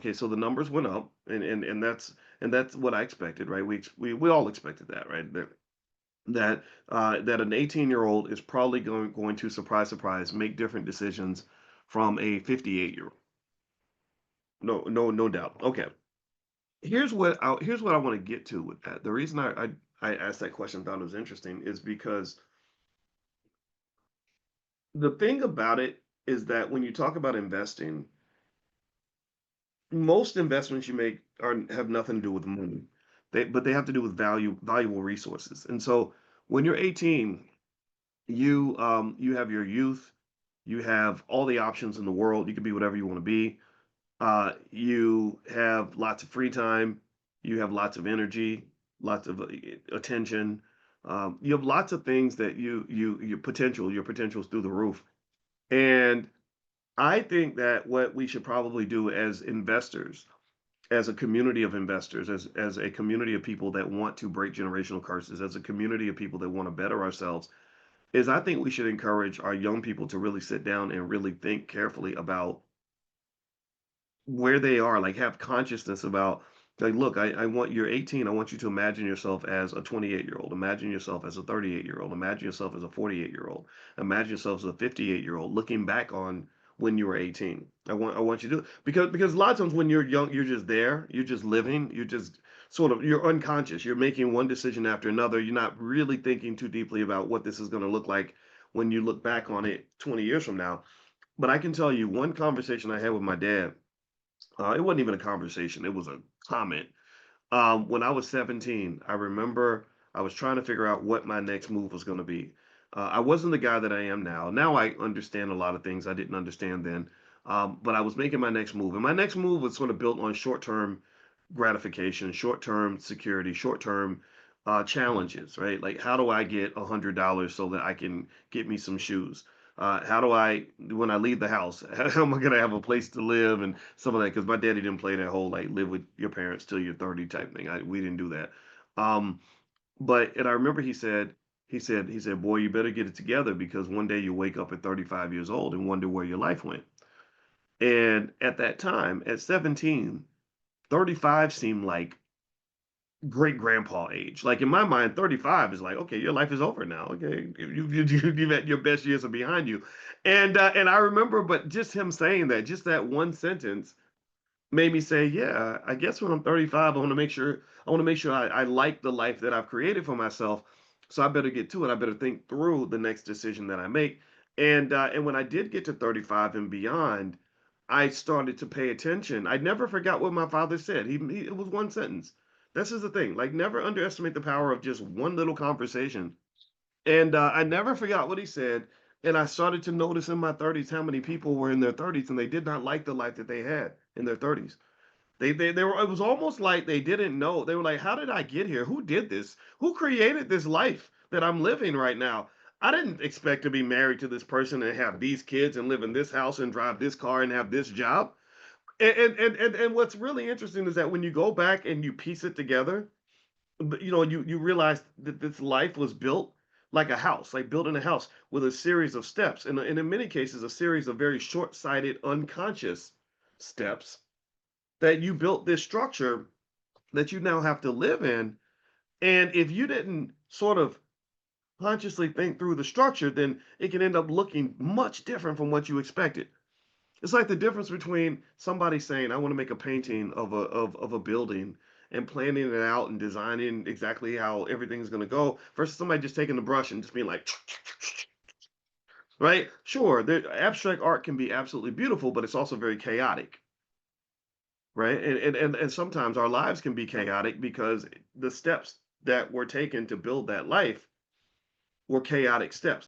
okay, so the numbers went up, and that's what I expected, right? We all expected that, right? That an 18-year-old is probably going to surprise make different decisions from a 58-year-old. No doubt. Okay. Here's what I want to get to with that. The reason I asked that question, thought it was interesting, is because the thing about it is that when you talk about investing, most investments you make are have nothing to do with money. But they have to do with valuable resources. And so when you're 18, you have your youth, you have all the options in the world. You can be whatever you want to be. You have lots of free time, you have lots of energy, lots of attention. You have lots of things that your potential is through the roof. And I think that what we should probably do as investors, as a community of investors, as a community of people that want to break generational curses, as a community of people that want to better ourselves, is I think we should encourage our young people to really sit down and really think carefully about where they are, like have consciousness about, like, look, I want you're 18. I want you to imagine yourself as a 28-year-old. Imagine yourself as a 38-year-old. Imagine yourself as a 48-year-old. Imagine yourself as a 58-year-old looking back on when you were 18. I want you to, because a lot of times when you're young, you're just there, you're just living, you're just sort of you're unconscious. You're making one decision after another. You're not really thinking too deeply about what this is going to look like when you look back on it 20 years from now. But I can tell you one conversation I had with my dad, it wasn't even a conversation, it was a comment. When I was 17, I remember I was trying to figure out what my next move was going to be. I wasn't the guy that I am now. Now I understand a lot of things I didn't understand then. But I was making my next move. And my next move was sort of built on short term gratification, short term security, short term challenges, right? Like, how do I get $100 so that I can get me some shoes? How do I, when I leave the house, how am I going to have a place to live and some of that? Because my daddy didn't play that whole like live with your parents till you're 30 type thing. We didn't do that. Um, and I remember he said, boy, you better get it together because one day you'll wake up at 35 years old and wonder where your life went. And at that time, at 17, 35 seemed like great grandpa age. Like in my mind, 35 is like, okay, your life is over now. Okay, you've had your best years are behind you. And I remember, but just him saying that, just that one sentence made me say, yeah, I guess when I'm 35, I want to make sure I like the life that I've created for myself. So I better get to it. I better think through the next decision that I make. And when I did get to 35 and beyond, I started to pay attention. I never forgot what my father said. It was one sentence. This is the thing. Like, never underestimate the power of just one little conversation. And I never forgot what he said. And I started to notice in my 30s how many people were in their 30s and they did not like the life that they had in their 30s. They were, it was almost like they didn't know. They were like, how did I get here? Who did this? Who created this life that I'm living right now? I didn't expect to be married to this person and have these kids and live in this house and drive this car and have this job. And what's really interesting is that when you go back and you piece it together, you realize that this life was built like a house, like building a house with a series of steps, and in many cases, a series of very short-sighted, unconscious steps that you built this structure that you now have to live in. And if you didn't sort of consciously think through the structure, then it can end up looking much different from what you expected. It's like the difference between somebody saying, I want to make a painting of a building and planning it out and designing exactly how everything's going to go versus somebody just taking the brush and just being like, right? Sure, the abstract art can be absolutely beautiful, but it's also very chaotic, right? And sometimes our lives can be chaotic because the steps that were taken to build that life were chaotic steps.